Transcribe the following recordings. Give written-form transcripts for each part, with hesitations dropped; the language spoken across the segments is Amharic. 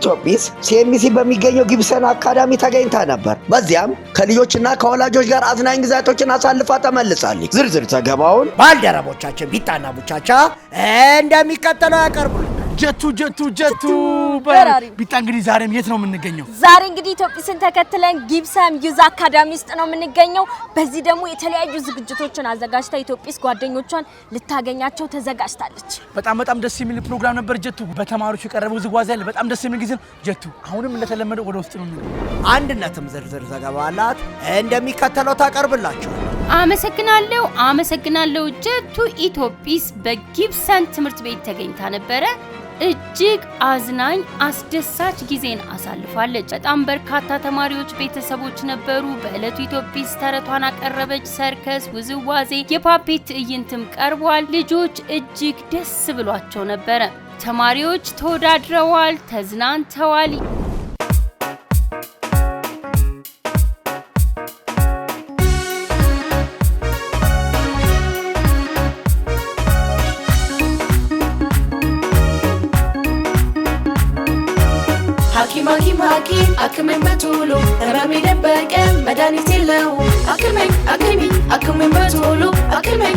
ኢትዮጲስ ሲኤምሲ በሚገኘው ጊብሰን አካዳሚ ተገኝታ ነበር። በዚያም ከልጆችና ከወላጆች ጋር አዝናኝ ጊዜያቶችን አሳልፋ ተመልሳለች። ዝርዝር ዘገባውን ባልደረቦቻችን ቢጣና ቡቻቻ እንደሚከተለው ያቀርቡልናል። ጀቱ ቢጣ እንግዲህ ዛሬም የት ነው የምንገኘው? ዛሬ እንግዲህ ኢትዮጲስን ተከትለን ጊብሰን ዩዝ አካዳሚ ውስጥ ነው የምንገኘው። በዚህ ደግሞ የተለያዩ ዝግጅቶችን አዘጋጅታ ኢትዮጲስ ጓደኞቿን ልታገኛቸው ተዘጋጅታለች። በጣም ደስ የሚል ፕሮግራም ነበር ጀቱ። በተማሪዎች የቀረበው ዝግዋዜ ያለ በጣም ደስ የሚል ጊዜ ጀቱ። አሁንም እንደተለመደው ወደ ውስጥ ነው የምንገኘው። አንድነትም ዝርዝር ዘገባ አላት እንደሚከተለው ታቀርብላችሁ። አመሰግናለሁ ጀቱ። ኢትዮጲስ በጊብሰን ትምህርት ቤት ተገኝታ ነበረ። እጅግ አዝናኝ አስደሳች ጊዜን አሳልፋለች። በጣም በርካታ ተማሪዎች ቤተሰቦች ነበሩ። በእለቱ ኢትዮጲስ ተረቷን አቀረበች። ሰርከስ፣ ውዝዋዜ፣ የፓፔት ትዕይንትም ቀርቧል። ልጆች እጅግ ደስ ብሏቸው ነበረ። ተማሪዎች ተወዳድረዋል፣ ተዝናንተዋል። Hakim, Akumen Batulu, Rami Debeke, Medanitilo, Akumen Batulu, Akumen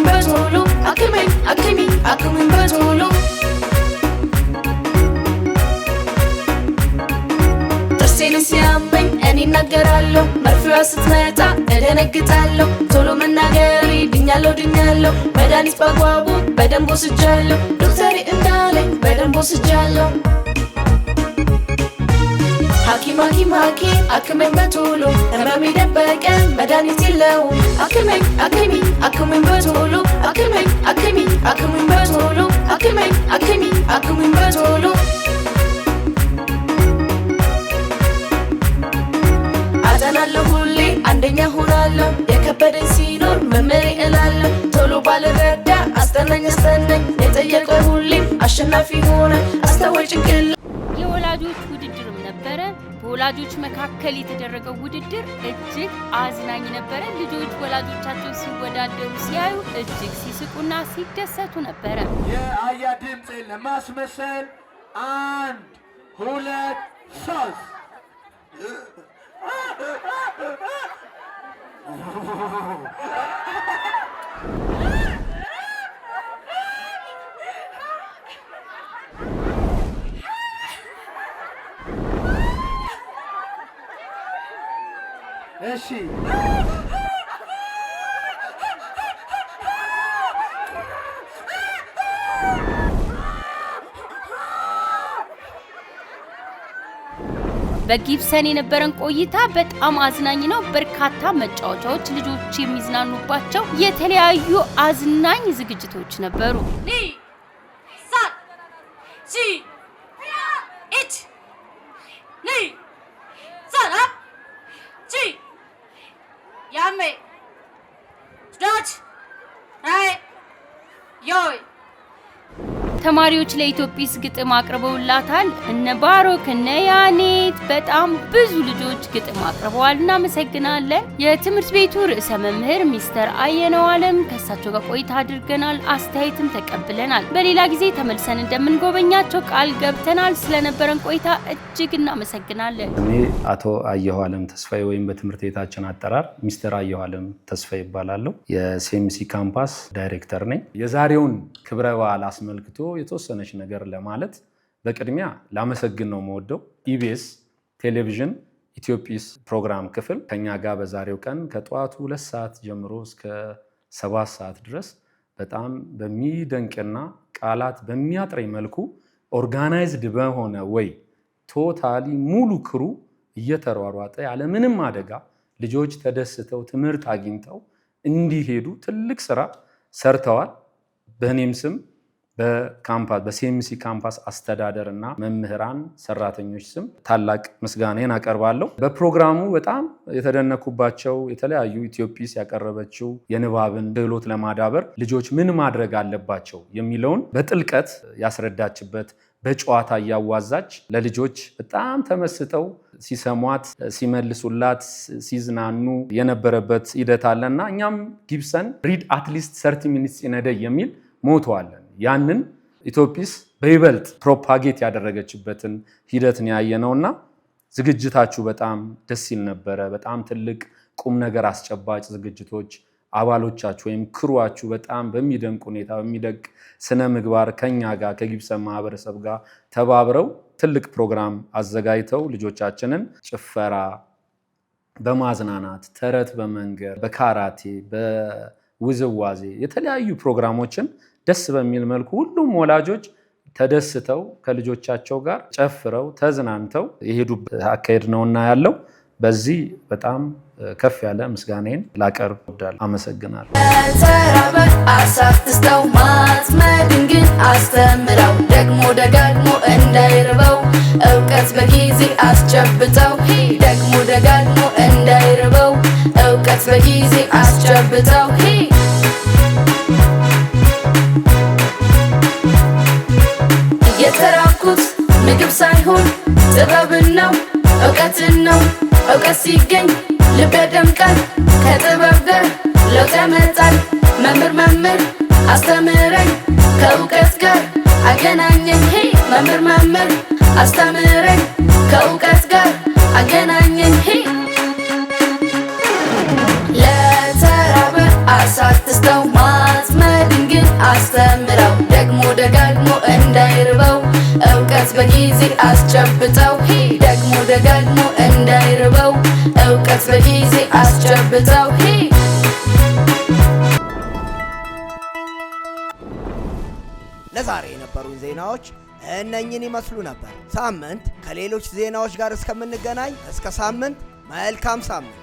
Batulu, Akumen Batulu. Siameng, any nagarallo, Marfua Smetata, Edenegitalo, Tolo Managari, Dinalo, Medanis Paguabu, Bedam Bosijallo, Dutari and Darling, Bedam Bosijallo. Hakim, Akumen Batulu, Rami Debeke, Medanitilo, Akumen Batulu, Akumen Batulu, Akumen Batulu. አዘናለሁ ሁሌ አንደኛ ሆናለሁ የከበደኝ ሲኖር መመሪ እላለሁ ቶሎ ባልረዳ አስጠናኝ የጠየቀው ሁሌ አሸናፊ ሆነ አስተዋይ ጭንቅል የወላጆች ውድድርም ነበረ። በወላጆች መካከል የተደረገው ውድድር እጅግ አዝናኝ ነበረ። ልጆች ወላጆቻቸው ሲወዳደሩ ሲያዩ እጅግ ሲስቁና ሲደሰቱ ነበረ። የአያ ድምጽ ለማስመሰል 1 2 3 እሺ በጊብሰን የነበረን ቆይታ በጣም አዝናኝ ነው። በርካታ መጫወቻዎች፣ ልጆች የሚዝናኑባቸው የተለያዩ አዝናኝ ዝግጅቶች ነበሩ። ተማሪዎች ለኢትዮጲስ ግጥም አቅርበውላታል። እነ ባሮክ እነ ያኔት በጣም ብዙ ልጆች ግጥም አቅርበዋል። እናመሰግናለን። የትምህርት ቤቱ ርዕሰ መምህር ሚስተር አየነው አለም ከሳቸው ጋር ቆይታ አድርገናል። አስተያየትም ተቀብለናል። በሌላ ጊዜ ተመልሰን እንደምንጎበኛቸው ቃል ገብተናል። ስለነበረን ቆይታ እጅግ እናመሰግናለን። እኔ አቶ አየሁ አለም ተስፋዬ ወይም በትምህርት ቤታችን አጠራር ሚስተር አየሁ አለም ተስፋዬ ይባላለሁ። የሲኤምሲ ካምፓስ ዳይሬክተር ነኝ። የዛሬውን ክብረ በዓል አስመልክቶ የተወሰነች ነገር ለማለት በቅድሚያ ላመሰግን ነው የምወደው። ኢቢኤስ ቴሌቪዥን ኢትዮጲስ ፕሮግራም ክፍል ከኛ ጋር በዛሬው ቀን ከጠዋቱ 2 ሰዓት ጀምሮ እስከ 7 ሰዓት ድረስ በጣም በሚደንቅና ቃላት በሚያጥረኝ መልኩ ኦርጋናይዝድ በሆነ ወይ ቶታሊ ሙሉ ክሩ እየተሯሯጠ ያለምንም አደጋ ልጆች ተደስተው ትምህርት አግኝተው እንዲሄዱ ትልቅ ስራ ሰርተዋል። በእኔም ስም በሲኤምሲ ካምፓስ አስተዳደርና መምህራን ሰራተኞች ስም ታላቅ ምስጋናን አቀርባለሁ። በፕሮግራሙ በጣም የተደነኩባቸው የተለያዩ ኢትዮጲስ ያቀረበችው የንባብን ክህሎት ለማዳበር ልጆች ምን ማድረግ አለባቸው የሚለውን በጥልቀት ያስረዳችበት በጨዋታ እያዋዛች ለልጆች በጣም ተመስጠው ሲሰሟት ሲመልሱላት ሲዝናኑ የነበረበት ሂደት አለና እኛም ጊብሰን ሪድ አትሊስት 30 ሚኒትስ ኢን ኤ ዴይ የሚል ሞቶ አለን። ያንን ኢትዮጲስ በይበልጥ ፕሮፓጌት ያደረገችበትን ሂደትን ያየነውና ዝግጅታችሁ በጣም ደስ ይል ነበረ። በጣም ትልቅ ቁም ነገር አስጨባጭ ዝግጅቶች አባሎቻችሁ ወይም ክሩዋችሁ በጣም በሚደንቅ ሁኔታ በሚደንቅ ስነ ምግባር ከኛ ጋር ከጊብሰን ማህበረሰብ ጋር ተባብረው ትልቅ ፕሮግራም አዘጋጅተው ልጆቻችንን ጭፈራ በማዝናናት ተረት በመንገር በካራቴ በውዝዋዜ የተለያዩ ፕሮግራሞችን ደስ በሚል መልኩ ሁሉም ወላጆች ተደስተው ከልጆቻቸው ጋር ጨፍረው ተዝናንተው የሄዱበት አካሄድ ነውና ያለው በዚህ በጣም ከፍ ያለ ምስጋናዬን ላቀርብ እወዳለሁ። አመሰግናለሁ። ተራበ አሳትስተው ማጥመድን ግን አስተምረው ደግሞ ደጋግሞ እንዳይርበው እውቀት በጊዜ አስጨብጠው ደግሞ ደጋግሞ እንዳይርበው እውቀት በጊዜ አስጨብጠው የተራኩት ምግብ ሳይሆን ጥበብን ነው እውቀትን ነው እውቀት ሲገኝ ልብ ያደምቃል ከጥበብ ጋር ለውጥ ያመጣል መምህር አስተምረኝ ከእውቀት ጋር አገናኘኝ መምህር አስተምረኝ ከእውቀት ጋር አገናኘኝ ለተራበ አሳትስተው ማጥመድን ግን አስተምረው ደግሞ ደጋግሞ እንዳይርበው እውቀት በጊዜ አስጨብጠው ደግሞ ደጋግሞ እንዳይርበው እውቀት በጊዜ አስጨብጠው ለዛሬ የነበሩን ዜናዎች እነኝን ይመስሉ ነበር። ሳምንት ከሌሎች ዜናዎች ጋር እስከምንገናኝ እስከ ሳምንት መልካም ሳምንት